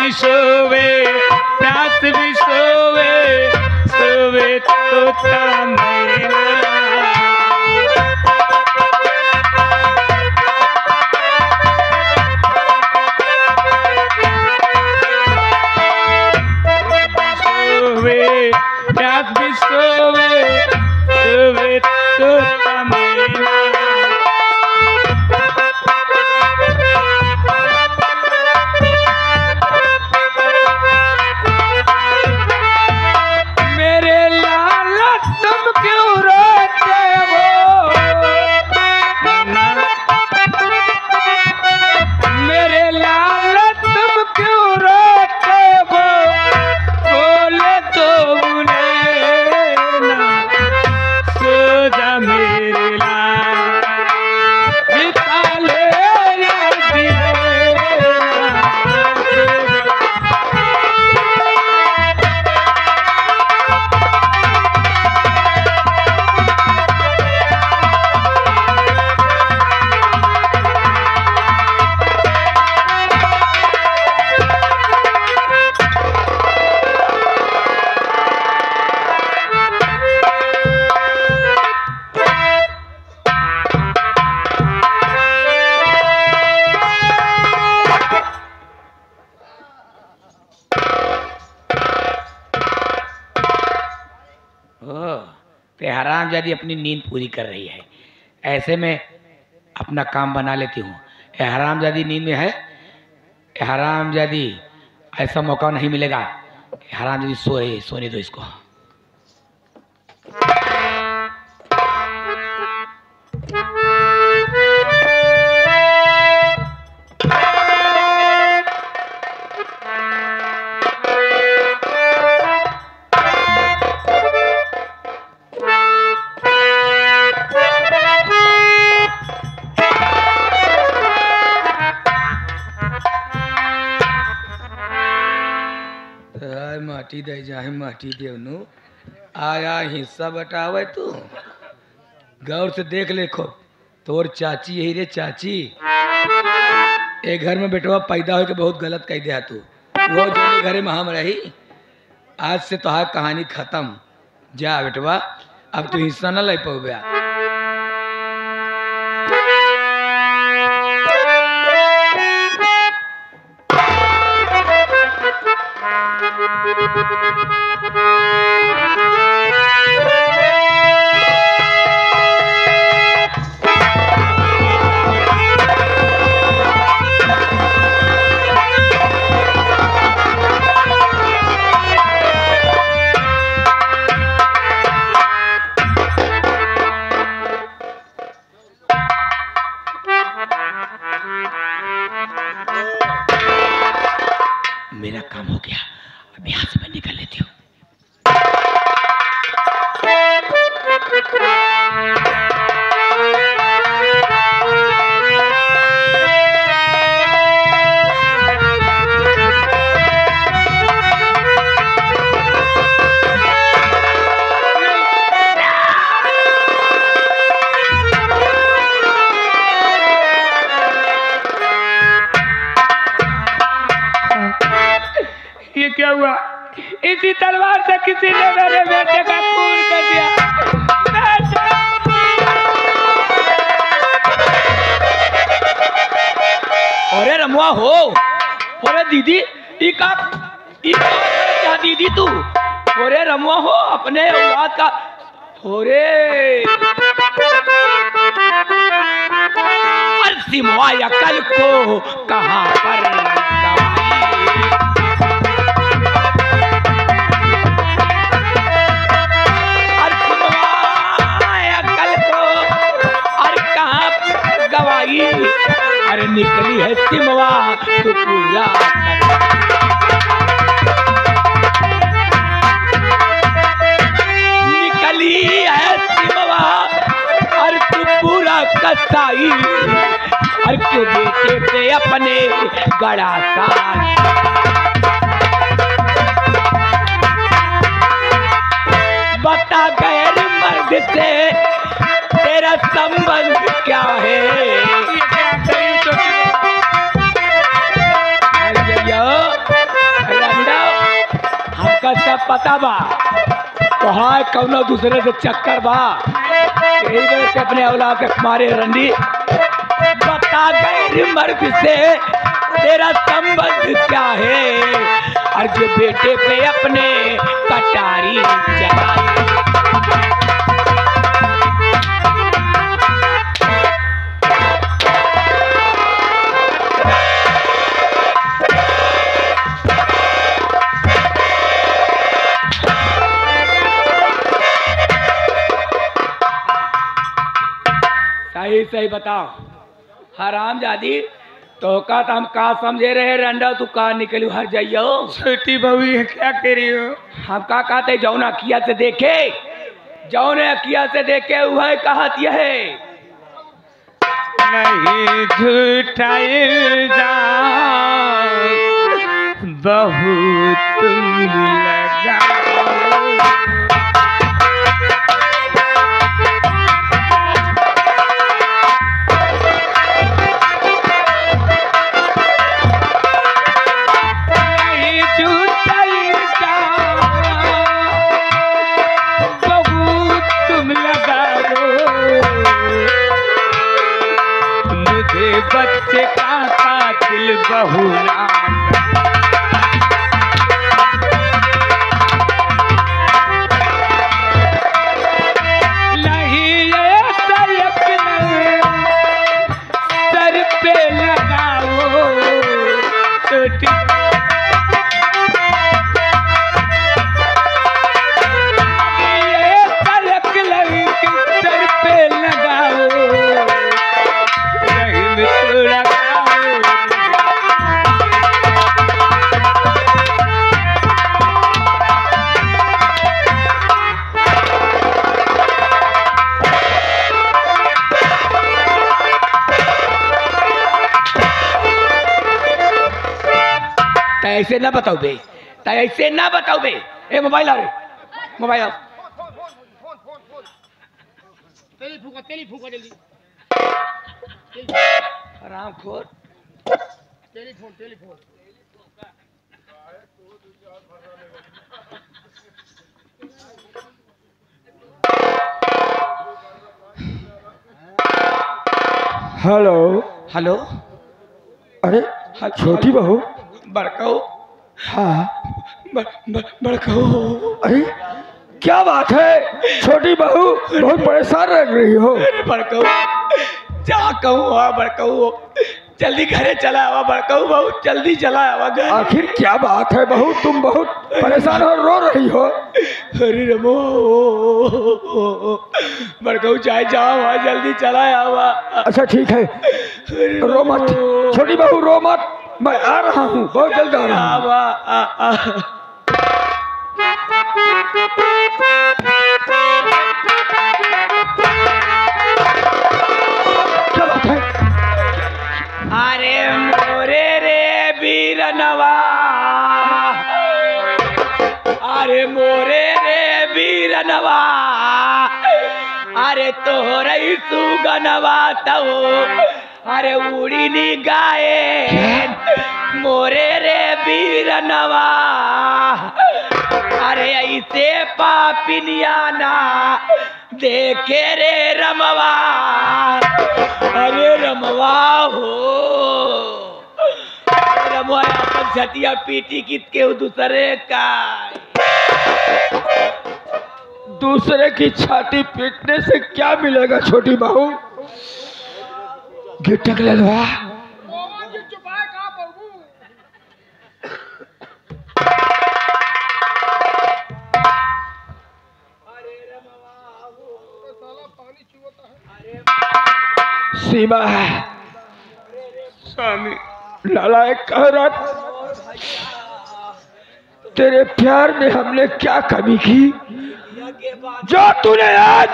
भी सोवे, प्यास भी सोवे, सोवे तोता मैना। प्यास भी सोवे, सोवे तोता मैना। मेरे लाल तुम क्यों रोते हो, मेरे लाल तुम क्यों रोते हो, बोले तो मेरे लाल बिता ले हरामजादी अपनी नींद पूरी कर रही है, ऐसे में अपना काम बना लेती हूँ। हरामजादी नींद में है, हरामजादी ऐसा मौका नहीं मिलेगा। हरामजादी सोए, सोने दो इसको। माटी दे जाए माटी देवनु, आया हिस्सा बटावे तू। गौर से देख लेखो, तोर चाची यही रे चाची। एक घर में बेटवा पैदा हो के बहुत गलत कह दिया तू। वो जो घरे में हम रही, आज से तो कहानी खत्म। जा बेटवा, अब तू हिस्सा न ले पाओ। मेरा काम हो गया, अब यहाँ से मैं निकल लेती हूँ। ये क्या हुआ? इसी तलवार से किसी ने मेरे बेटे का खून कर दिया। अरे रमुआ हो, अरे दीदी, क्या दीदी तू? अरे रमुआ हो, अपने औलाद का। अरे सिमवा अकल को कहाँ पर अरे निकली है सिमवा तो पूरा निकली है सिमवा और तू पूरा कसाई। और क्यों बेटे पे अपने गड़ा सा बता गैर मर्द से तेरा संबंध क्या है? पता बा वहाँ कौनो दूसरे से चक्कर बा, यही वजह से अपने औलाद के मारे रंडी। बता गए मर्द से तेरा संबंध क्या है, और जो बेटे पे अपने कटारी चलाए। सही सही बताओ हराम जादी, तो का हम का समझे रहे रंडा, तू का निकलू हर जाइयो। छोटी बहू ये क्या कह रही हो? हम का कहते जौन अकिया से देखे, जौन अकिया से देखे वह कहत यह नहीं झूठा इल्जाम बहुत लगाओ। बच्चे का कातिल बहू नहीं ये तलक सर पे लगाओ। छोटी ये तलक सर पे लगाओ। ऐसे ना बताओ बे, ऐसे ना बताओ बे। ए मोबाइल आ रे, मोबाइल आओ। तेली फूका जल्दी। आराम खोर। टेलीफोन। Hello hello. अरे छोटी बहू। बड़काऊ। हाँ बड़काऊ। अरे क्या बात है छोटी बहू, बहुत परेशान लग रही हो। बड़काऊ जा कहूँ हाँ बड़काऊ, जल्दी घरे चला आवा बड़काऊ, बहुत जल्दी चला आवा घर। आखिर क्या बात है बहू, तुम बहुत परेशान हो, रो रही हो। अरे रमो बड़काऊ चाहे जाओ वहाँ जल्दी चला आवा। अच्छा ठीक है, रो मत छोटी बहू, रो मत, मैं आ रहा हूँ, बहुत जल्द आ रहा हूँ। क्या बात है? अरे मोरे रे बीरनवा, अरे मोरे रे बीरनवा, अरे तोहरे सुगनवा तहो, अरे उड़ी नी गाए मोरे रे बीरनवा, अरे ऐसे पापिनियाना देखे रे रमवा, अरे रमवा हो रमवा अपन छतिया पीटी कित के दूसरे का, दूसरे की छाती पीटने से क्या मिलेगा छोटी बहू, गिटक ले लो। सीमा है स्वामी, नालायक कह रहा, तेरे प्यार में हमने क्या कमी की जो तूने आज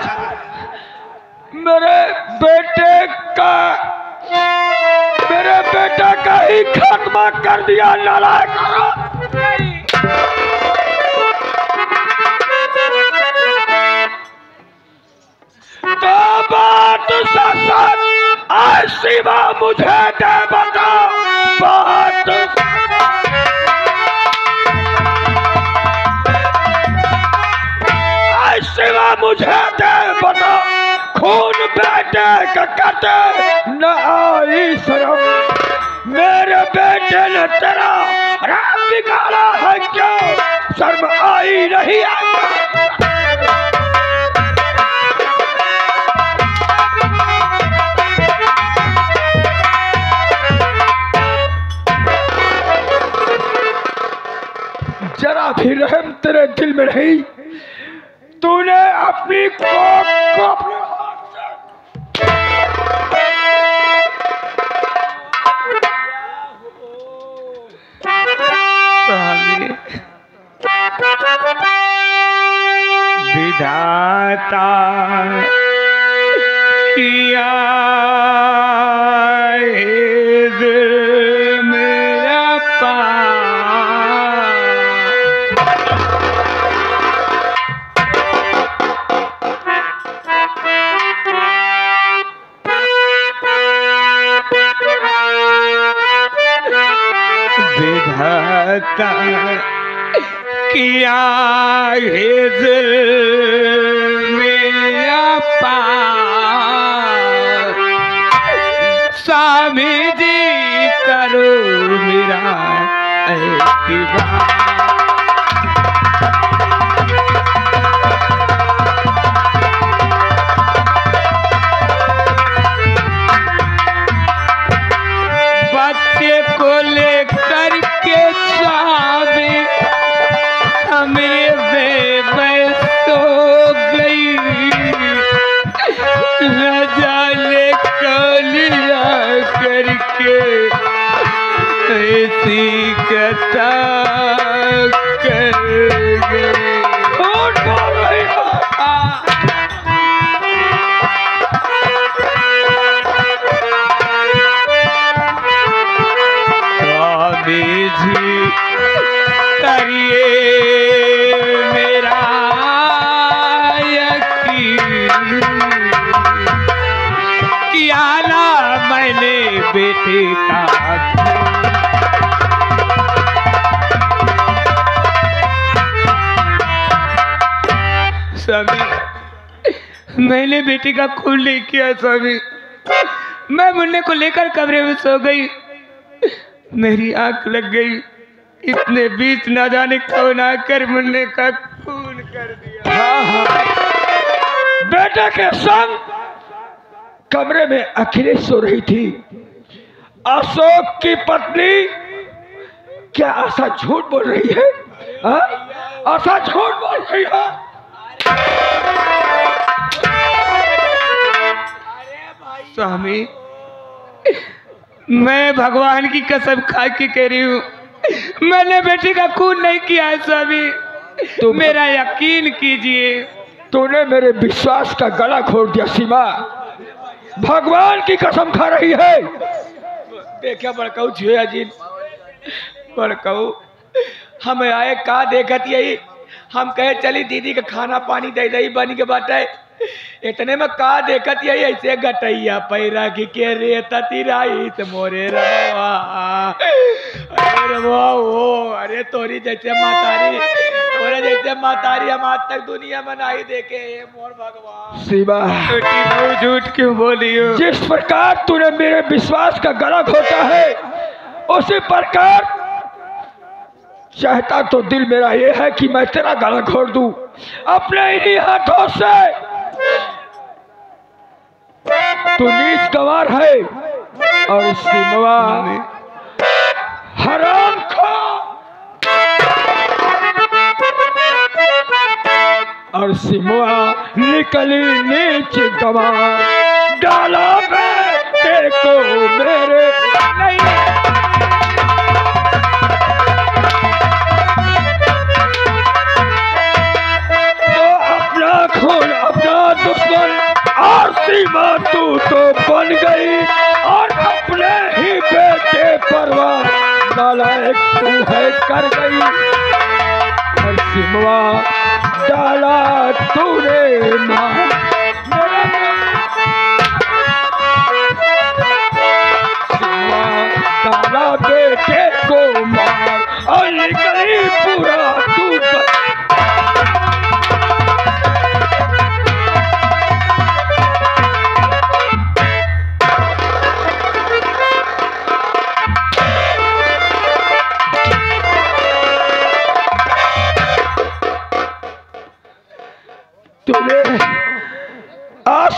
मेरे बेटे का ही खात्मा कर दिया। नालायक तो बात सच आज शिवा मुझे दे बता, बात बेटे का करते न आई शर्म, मेरे बेटे ने तेरा राम बिगाड़ा है क्यों, शर्म आई नहीं जरा भी रहम तेरे दिल में नहीं, तूने अपनी कोख को अपने हाथ से विधाता किया मेरा विधाता किया हिजर मेरा पार, स्वामी जी करो मेरा एहतियात। बच्चे को लेकर के स्वामी मेरे मैं सो गई, न जाने कलिया करके ऐसी कथा कर गई। स्वामी जी करिए मेरा यकीन, किया ना मैंने बेटे का, स्वामी मैंने बेटे का खून नहीं किया स्वामी, मैं मुन्ने को लेकर कमरे में सो गई, मेरी आंख लग गई, इतने बीच ना जाने कौन आकर मुन्ने का खून कर दिया। हाँ हाँ, बेटे के संग कमरे में अकेले सो रही थी अशोक की पत्नी। क्या आशा झूठ बोल रही है? आशा झूठ बोल रही है। स्वामी मैं भगवान की कसम खा के कह रही हूँ, मैंने बेटी का खून नहीं किया है स्वामी, तो मेरा यकीन कीजिए। तूने मेरे विश्वास का गला घोट दिया सीमा, भगवान की कसम खा रही है। देखा बड़काऊ छुआ जी, बड़काऊ हम आए का देखत यही, हम कहे चली दीदी का खाना पानी दे दही बन के बाटे, इतने में का देखत यही ऐसे गटैया पैरा की के रेता तिराई तो मोरे रवा, अरे रवा वो, अरे तोरी जैसे मातारी, तोरे जैसे मातारी हम आज तक दुनिया में नहीं देखे मोर भगवान। शिवा झूठ क्यों बोली हो? जिस प्रकार तूने मेरे विश्वास का गला घोटा है, उसी प्रकार चाहता तो दिल मेरा ये है कि मैं तेरा गला घोट दूं अपने ही हाथों से। तू नीच गवार है और सिमवा हराम खा, और सिमवा निकली नीच गवार, डाला बेटे को मेरे नहीं। खून अपना दुश्मन और सीमा तू तो बन गई, और अपने ही बेटे परवार नालायक तू है कर गई, और सीमा डाला तूने मार, सीमा डाला बेटे को मार, और निकली पूरा तू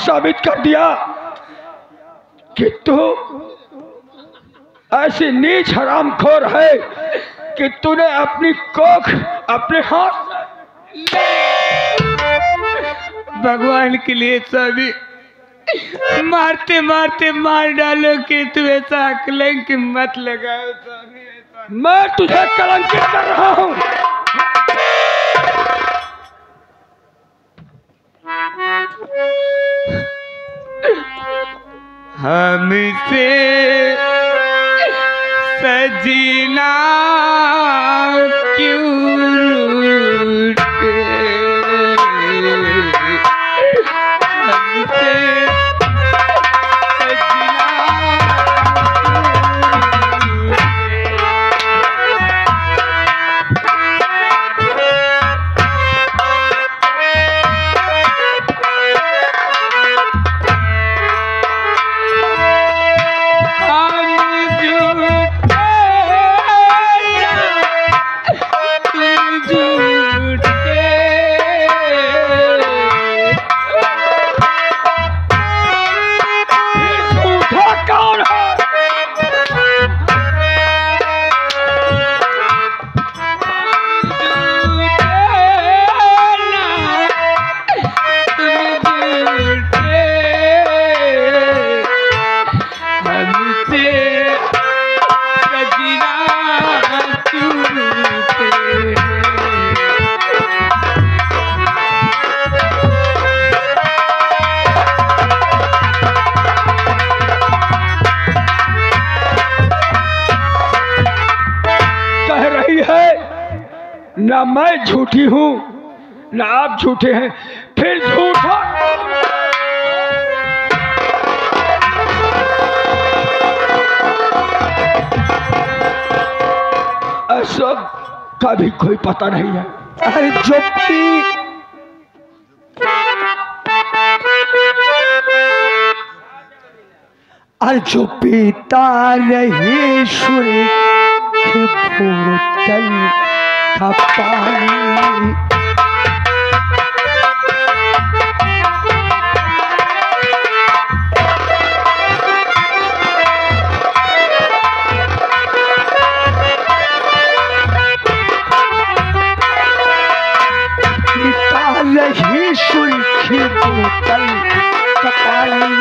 साबित कर दिया कि तू ऐसी नीच हरामखोर है कि तूने अपनी कोख अपने हाथ भगवान के लिए सभी मारते मारते मार डालो कि तू ऐसा कलंक मत लगाओ स्वामी। मैं तुझे कलंकित कर रहा हूं। हमसे सजीना क्यों रूठे, हमसे ना मैं झूठी हूं ना आप झूठे हैं, फिर झूठा अशोक का भी कोई पता नहीं है। अरे जो पीता रही सूर्य के बोतल का पानी, पीता रही सूर्य की बोतल का पानी,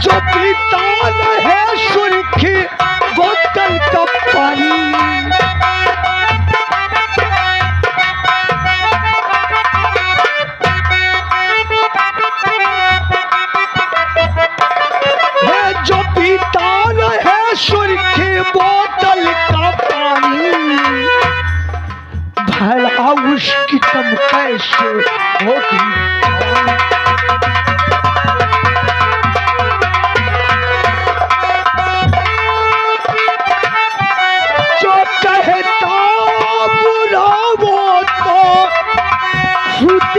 जो पीता है सूर्य की बोतल का पानी, जो पीता है सूर्य की बोतल का पानी, भला उसकी दम कैसे होगी।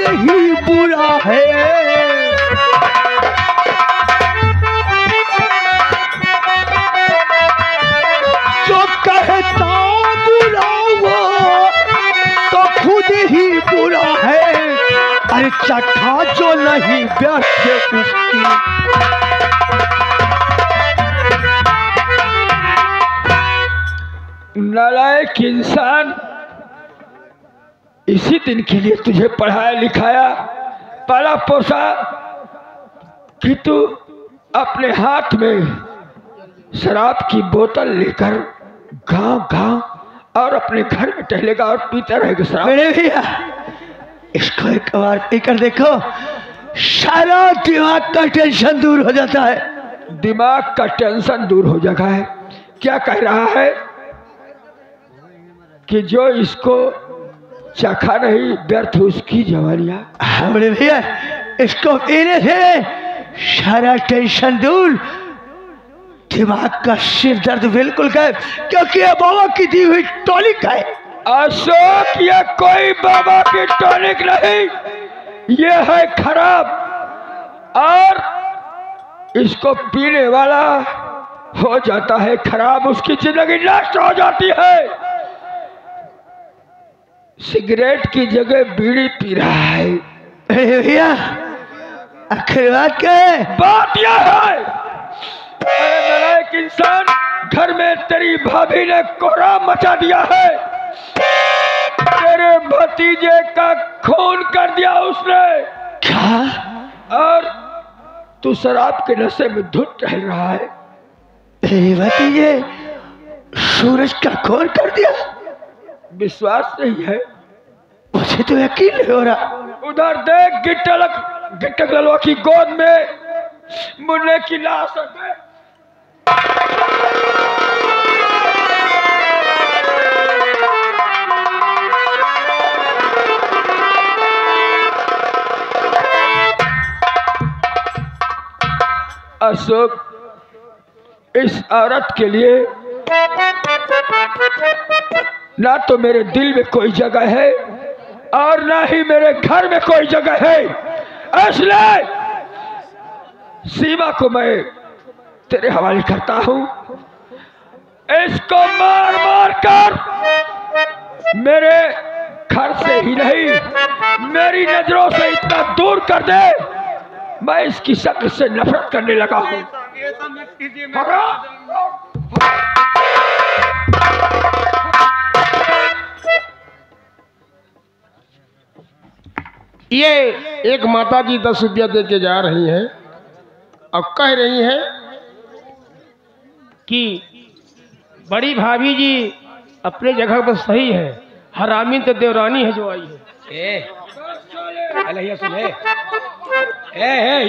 ही बुरा है, जो कहता बुरा वो तो खुद ही बुरा है। अरे चखा जो नहीं व्यर्थ उसकी, नालायक इंसान, इसी दिन के लिए तुझे पढ़ाया लिखाया पाला पोसा कि तू अपने हाथ में शराब की बोतल लेकर गांव और अपने घर में टहलेगा और पीता रहेगा शराब। मेरे भैया इसको एक बार पीकर देखो, सारा दिमाग का टेंशन दूर हो जाता है। दिमाग का टेंशन दूर हो जाता है। क्या कह रहा है कि जो इसको चखा नहीं व्यर्थ उसकी जवानियां। हमरे भैया इसको पीने से सारा टेंशन दूर, दिमाग का सिर दर्द बिल्कुल गायब, क्योंकि ये बाबा की दी हुई टॉनिक है। अशोक ये कोई बाबा की टॉनिक नहीं, ये है खराब, और इसको पीने वाला हो जाता है खराब, उसकी जिंदगी नष्ट हो जाती है। सिगरेट की जगह बीड़ी पी रहा है। अरे भैया आखिर बात क्या है? बात यह है, अरे नालायक इंसान, घर में तेरी भाभी ने कोहराम मचा दिया है। तेरे भतीजे का खून कर दिया उसने। क्या? और तू शराब के नशे में धुत टहल रहा है। तेरे भतीजे सूरज का खून कर दिया? विश्वास नहीं है? मुझे तो यकीन नहीं हो रहा। उधर देख, गिट्टक ललवा की गोद में मुन्ने की लाश है। अशोक, इस औरत के लिए ना तो मेरे दिल में कोई जगह है और ना ही मेरे घर में कोई जगह है। इसलिए सीमा को मैं तेरे हवाले करता हूं। इसको मार मार कर मेरे घर से ही नहीं, मेरी नजरों से इतना दूर कर दे, मैं इसकी शक्ल से नफरत करने लगा हूं। ये एक माता जी 10 रुपया दे के जा रही हैं और कह रही हैं कि बड़ी भाभी जी अपने जगह पर सही है, हरामी तो देवरानी है जो आई है। अरे ये सुन,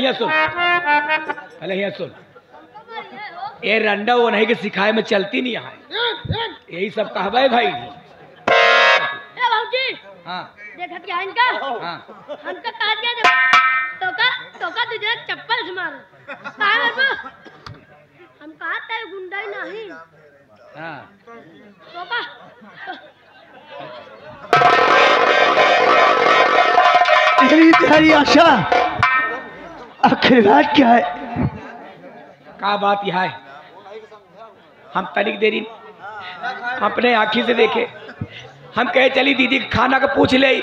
ये सुन, अरे ये सुन, ये रंडा वो नहीं कि सिखाए में चलती नहीं है, यही सब कहबे भाई। हाँ देखा क्या इनका? हाँ हमका काट गया तो का तुझे चप्पल से मारो। कहाँ है वो? हम कहा तेरे गुंडा ही नहीं। हाँ तो का तेरी प्यारी आशा, आखिर बात क्या है? का बात यह है, हम तनिक देरी अपने आँखी से देखे, हम कहे चली दीदी के खाना का पूछ ले।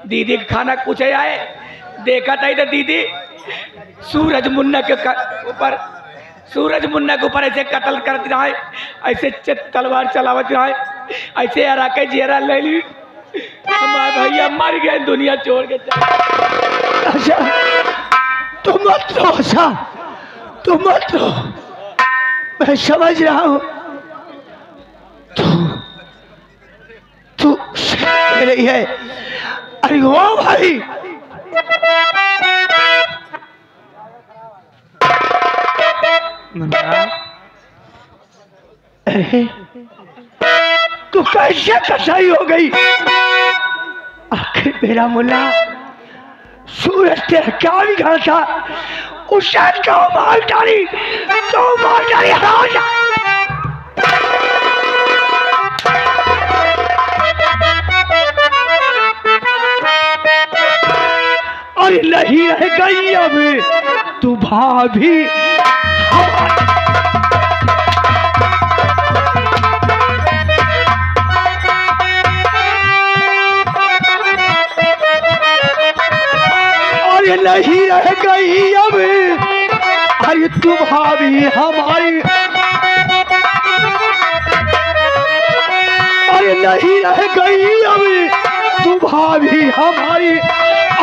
दीदी के खाना पूछे आए, देखा था तो दीदी सूरज मुन्ना के ऊपर ऐसे कत्ल कर रहा है, ऐसे तलवार चलावत रहा है, ऐसे हरा के जेरा ले ली। हमारे भैया मर गए दुनिया छोड़ के। आशा तुम मत रो, आशा तुम मत रो, मैं समझ रहा हूं तू कह रही है। अरे वो भाई, अरे तू कैसे कसाई हो गई? आखिर मेरा मुन्ना सूरज तेरा क्या बिगाड़ा था? उसे क्यों मार डाली? क्यों मार डाली? अरे नहीं रह गई अब तू भाभी। अरे नहीं रह गई अब, अरे तू भाभी हमारी। अरे नहीं रह गई अब तू भाभी हमारी,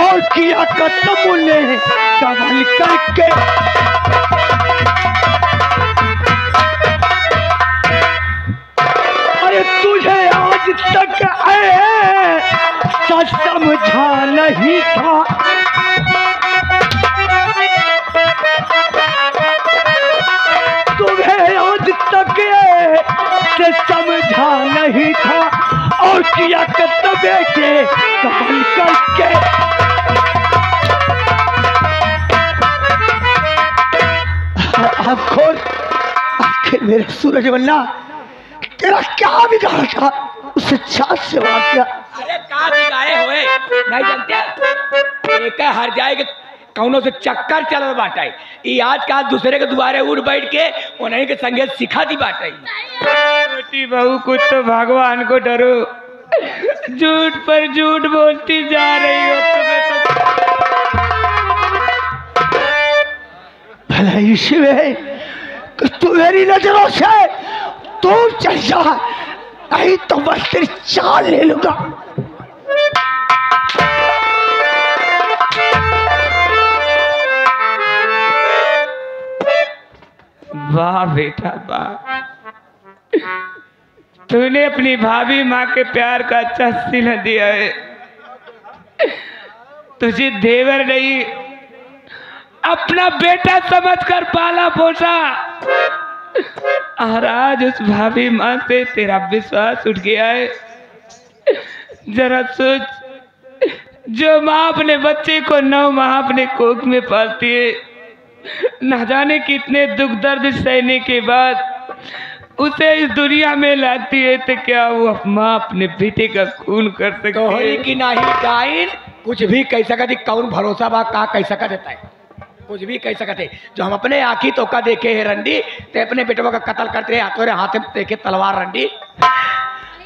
और किया कत्ल ने कमल करके। अरे तुझे आज तक सच समझा नहीं था, तुम्हें आज तक से समझा नहीं था, और किया कत्ल बेटे कमल करके। आखिर मेरे सूरज मुन्ना तेरा क्या बिगाड़ा था? उसे छात से मार दिया। अरे का बिगाड़े हुए नहीं जानते, एक हर जाएगा कौनों से चक्कर चल बाटा ये आज का दूसरे के दुआरे उड़ बैठ के उन्हीं के संगीत सिखा दी बाटा। बेटी बहू कुछ तो भगवान को डरो, झूठ पर झूठ बोलती जा रही हो तुम्हें तो। भला इसमें कि तू मेरी नजरों से दूर चल जा, नहीं तो मैं तेरी चाल ले लूंगा। वाह बेटा वाह, तूने अपनी भाभी माँ के प्यार का अच्छा सिला दिया है। तुझे देवर नहीं अपना बेटा समझकर पाला पोसा, और आज उस भाभी माँ से तेरा विश्वास उठ गया है। जरा सोच, जो माँ अपने बच्चे को 9 माह अपने कोख में पालती है, न जाने कितने दुख दर्द सहने के बाद उसे इस दुनिया में लाती है, तो क्या वो माँ अपने बेटे का खून कर सकती तोहरी है? की नाही डाइन कुछ भी कह सकती, कौन भरोसा बा का कह सकत देता है, कुछ भी कह सकते। जो हम अपने आँखी तो का देखे है रंडी, ते अपने बेटों का कत्ल करते रहे, हाथों हाथ में देखे तलवार रंडी।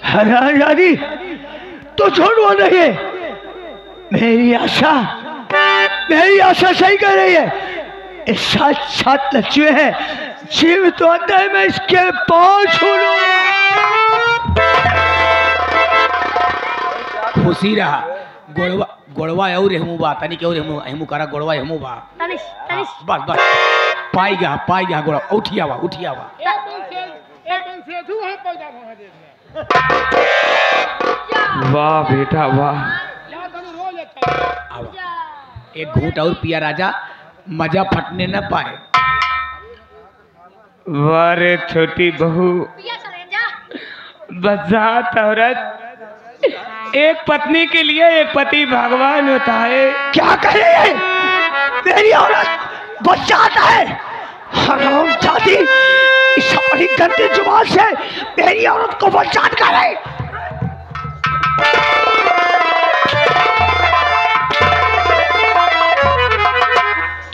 हरामी तो झूठ बोल रही है। मेरी आशा सही कर रही है। इस साथ लक्ष्मी है, जीव तो आता है, मैं इसके पाँव छोड़ूं। खुशी रहा गोड़वा गोड़वा और हेमू बा तनी के और हेमू करा गोड़वा हेमू बा। तनिष तनिष बस बस पाई गया गोड़ा उठिया बा। वाह बेटा वाह, आवा एक घूंट और पिया राजा, मजा फटने न पाए। वाह रे छोटी बहू, पिया चले जा। बजात औरत, एक पत्नी के लिए एक पति भगवान होता है। क्या कह रही है? मेरी औरत बचाता है। हराम जाती, इस अपनी गंदी जुबान से मेरी औरत को बचात कर रहे।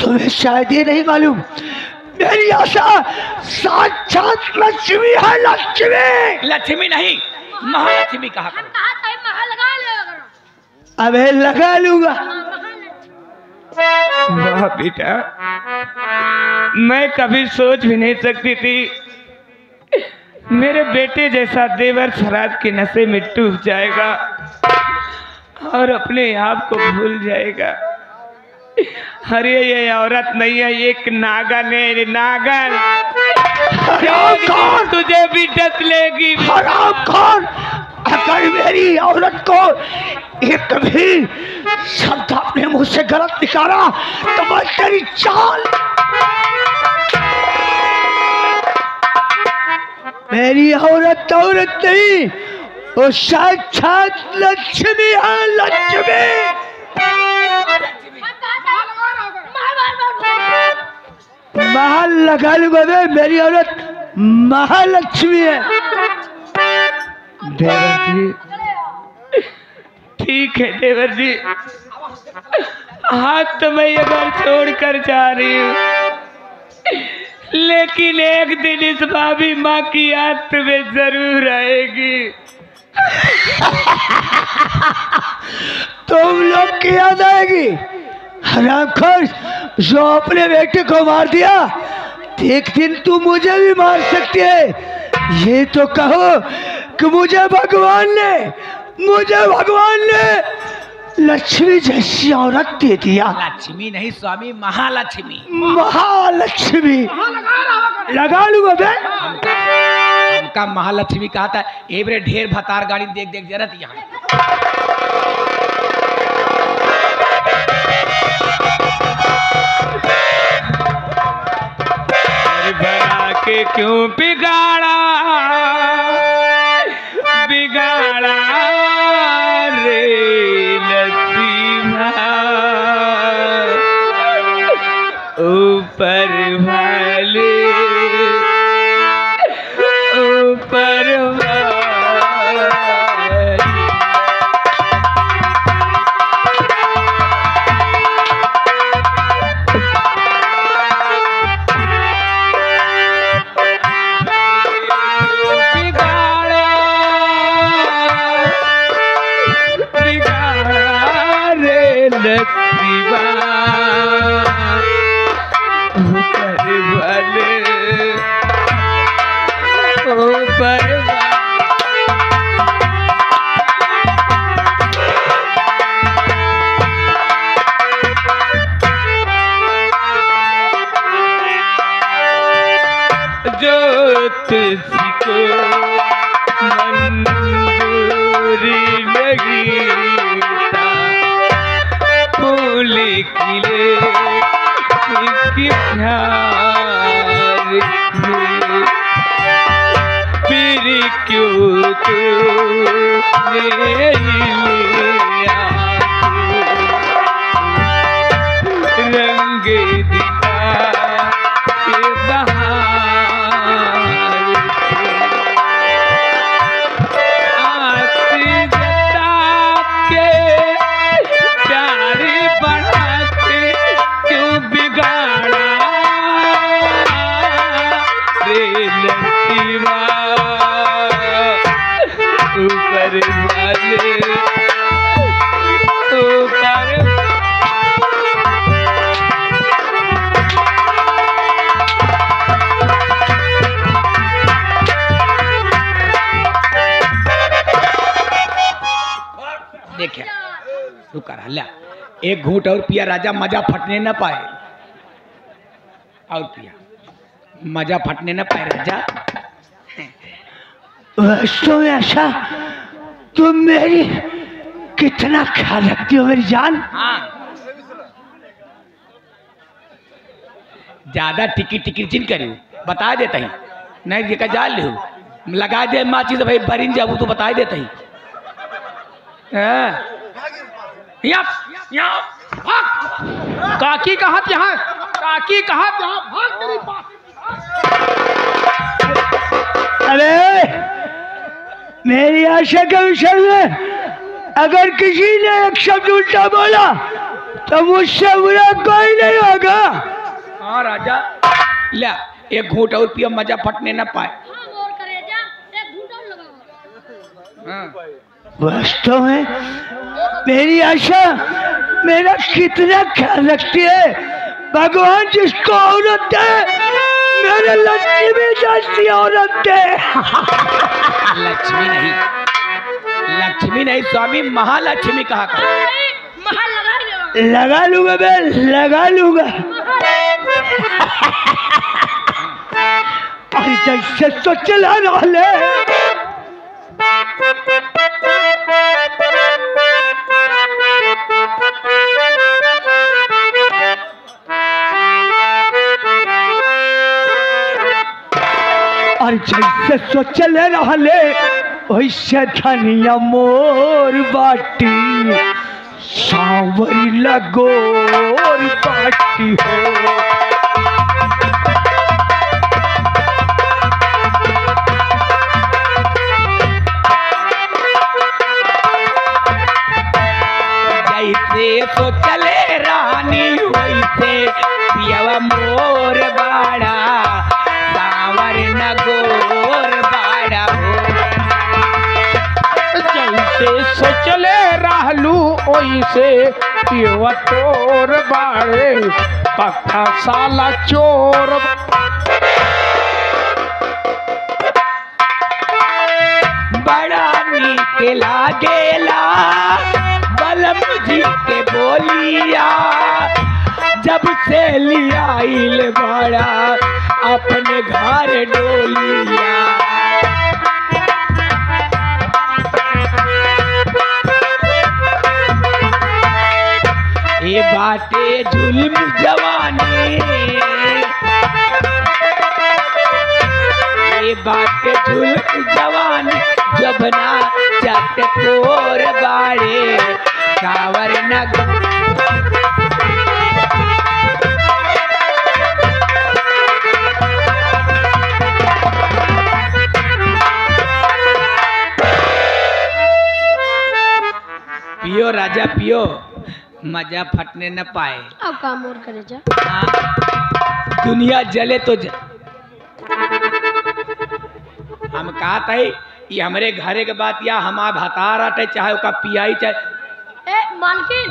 तुम्हें शायद ये नहीं मालूम, मेरी आशा साक्षात लक्ष्मी है। लक्ष्मी नहीं महालक्ष्मी कहा हम करो। कहा था महल लगा ले करो। अबे लगा लूंगा। वाह बेटा, मैं कभी सोच भी नहीं सकती थी मेरे बेटे जैसा देवर शराब के नशे में डूब जाएगा और अपने आप को भूल जाएगा। अरे ये औरत नहीं है, एक नागन है, नागन। हरामखोर, तुझे भी डस लेगी। हरामखोर, अगर मेरी औरत को एक भी शब्द अपने मुंह से गलत निकाला तो मैं तेरी चाल। मेरी औरत नहीं, वो साक्षात लक्ष्मी है। लक्ष्मी महल लगा लूंगा मैं, मेरी औरत महालक्ष्मी है। देवर जी ठीक है, देवर जी हाथ तो मैं ये घर छोड़ कर जा रही हूँ, लेकिन एक दिन इस भाभी माँ की याद तुम्हें जरूर आएगी। तुम लोग की याद आएगी? हरामखोर, जो अपने बेटे को मार दिया, एक दिन तू मुझे भी मार सकती है। ये तो कहो कि मुझे भगवान ने लक्ष्मी जैसी औरत दे दिया। लक्ष्मी नहीं स्वामी, महालक्ष्मी। महालक्ष्मी लगा लूंगा मैं। हमका महालक्ष्मी कहा था। एक बार ढेर भतार गाड़ी देख देख जरा यहाँ बना के क्यों बिगाड़ा रे नसीमा, ऊपर वाले ऊपर वाले। जो तुझको मंजूरी लगी था, फूल खिले कि प्यार में, फिर क्यों तूने लिया रंग दिखा के बहार आस जता के प्यार बढ़ा के क्यों बिगाड़ा रे नसीबा ऊपर वाले ऊपर देखिए रुका रहा, एक घूंट और पिया राजा, मजा फटने न पाए। और पिया, मजा फटने न पाए राजा। वास्तव में ऐसा तुम मेरी कितना ख्याल रखती हो मेरी जान। हाँ, ज्यादा टिकी टिकी चिन करी बता देता ही नहीं, देखा जाल ले लगा दे माची तो भाई बरिन जाबू तो बता देता ही। काकी कहा यहाँ, काकी कहा यहाँ, भाग तेरी बात। अरे मेरी आशा के विषय में अगर किसी ने एक शब्द उल्टा बोला तो मुझसे बुरा कोई नहीं होगा। हाँ राजा, ले एक घूंट और पिया, मजा फटने न पाए। हाँ और करेजा, एक घूंट और लगाओ। हाँ। वास्तव में मेरी आशा मेरा कितना ख्याल रखती है। भगवान जिसको औरत दे, मेरे लक्ष्मी जैसी औरत दे। लक्ष्मी नहीं, लक्ष्मी नहीं स्वामी, महालक्ष्मी कहा कर। महल लगा ही देगा। लगा लूंगा मैं, लगा लूंगा। अरे जैसे तो चला वाले और जैसे सो चले रहले वैसे धनिया मोर बाटी सावरी लगोर बाटी हो। जैसे तो चले रानी वैसे पियवा मोर बाड़ा सावर नगोर बाड़ा हो। जैसे सोचले रहलू ओइसे पियवा तोर बाड़े पक्का साला चोर। बड़ा नीक लागेला बलम जी के बोलिया, जब से लियाइल बड़ा अपने घर डोलिया। ये बाटे जुल्म जवानी, ये बाटे जुल्म जवानी, जब ना चट तोर बाड़े सावर नग। पियो राजा पियो, मजा फटने न पाए। अब काम और करेजा। हाँ, दुनिया जले तो हम कहा था ये हमारे घरे के बात या हमारा भतार आटे चाहे उसका पियाई चाहे। ए मालकिन,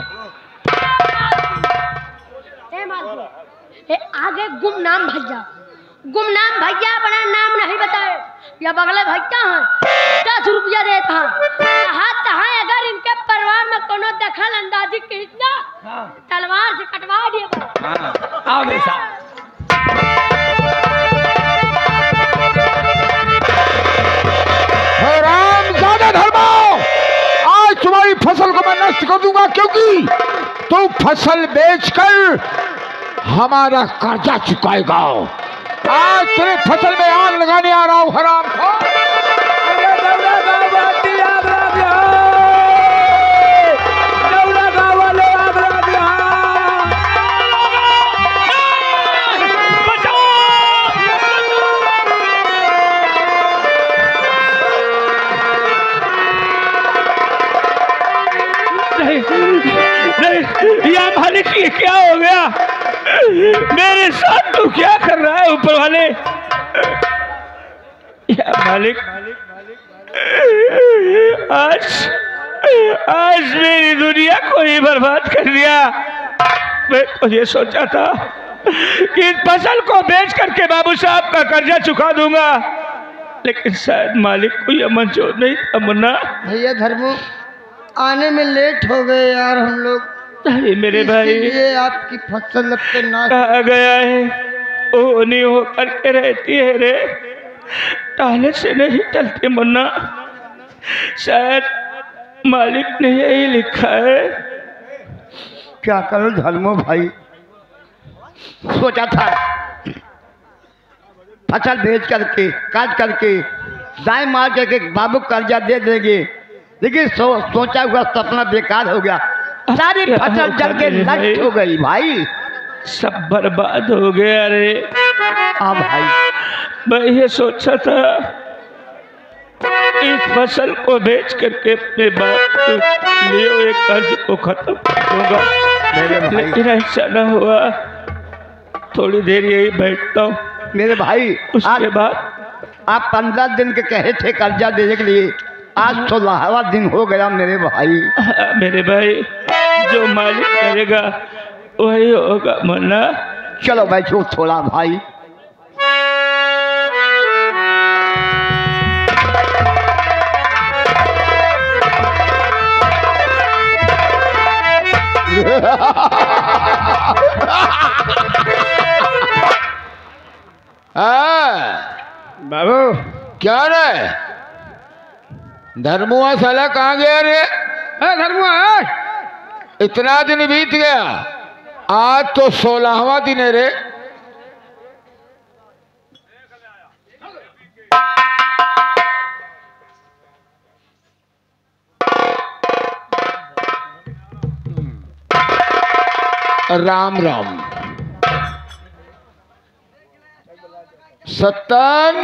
ए आगे गुमनाम भैया, गुमनाम भैया बड़ा नाम नहीं बताए, या बगले भैया हैं 10 रुपया देता है। कहा अगर इनके परिवार में कोनो दखल अंदाजी की ना तलवार से कटवा दिए। हाँ, आओ मेरे साथ। बर्दाश्त कर दूंगा, क्योंकि तू फसल बेचकर हमारा कर्जा चुकाएगा। आज तेरे फसल में आग लगाने आ रहा हूं हराम खोर। नहीं, या मालिक ये क्या हो गया मेरे साथ? तू क्या कर रहा है ऊपर वाले? या मालिक, आज मेरी दुनिया को ही बर्बाद कर दिया। मैं तो ये सोचा था कि इस फसल को बेच करके बाबू साहब का कर्जा चुका दूंगा, लेकिन शायद मालिक को यह मंजूर नहीं था। मुन्ना भैया धर्मो, आने में लेट हो गए यार हम लोग। अरे मेरे भाई, ये आपकी फसल अब तो ना कहा गया है वो नहीं हो करके रहती है रे, ताले से नहीं टलती मुन्ना। शायद मालिक ने यही लिखा है। क्या करो धर्मो भाई, सोचा था फसल बेच करके काट करके दाएं मार करके बाबू कर्जा दे देंगे, लेकिन सोचा हुआ सपना बेकार हो गया। सारी फसल जल के नष्ट हो गई भाई, सब बर्बाद हो गया रे। हाँ भाई, मैं ये सोचा था इस फसल को बेच करके अपने बाप के लिए एक कर्ज को खत्म करूंगा, लेकिन ऐसा न हुआ। थोड़ी देर यही बैठता हूँ मेरे भाई। उसके बाद आप 15 दिन के कहे थे कर्जा देने के लिए, आज 16वां दिन हो गया मेरे भाई। मेरे भाई, जो मालिक करेगा वही होगा मुन्ना। चलो बैठो थोड़ा भाई। बाबू क्या रे? धर्मुआ साला कहाँ गया रे? धर्मुआ, इतना दिन बीत गया, आज तो 16वां दिन है रे। राम राम। सत्तन,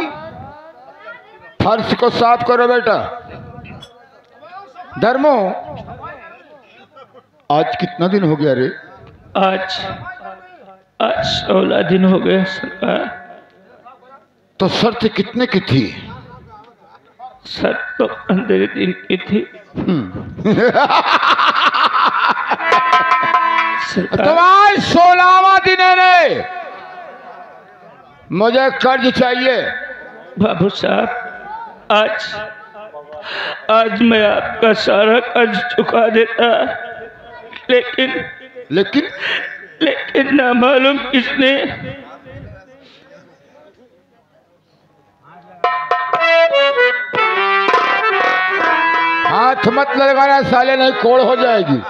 फर्श को साफ करो बेटा। धर्मो, आज कितना दिन हो गया रे? आज 16 दिन हो गए सरकार। तो शर्त कितने की थी? शर्त तो 15 दिन की थी। तो आज 16वां दिन है रे, मुझे कर्ज चाहिए। बाबू साहब, आज मैं आपका सारा कर्ज चुका देता, लेकिन ना मालूम किसने हाथ मत लगाना साले, नहीं कोड़ हो जाएगी।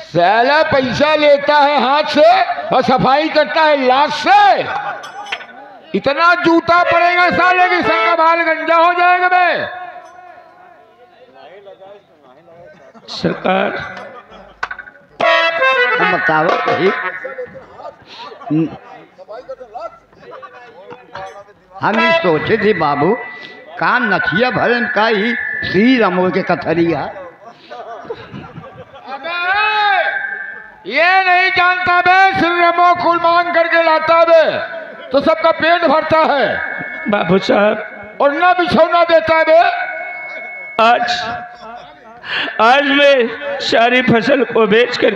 साला पैसा लेता है हाथ से और सफाई करता है लाश से। इतना जूता पड़ेगा साले की संग का बाल गंजा हो जाएगा बे। सरकार, बताओ भाई, हम ये सोचे थे बाबू, का नथिया भरन का ही श्री रमो के कथरिया। ये नहीं जानता बे, सिर्फ कुल मांग करके लाता बे तो सबका पेट भरता है। बाबू साहब, और ना बिछौना देता है बे। आज मैं सारी फसल को बेच कर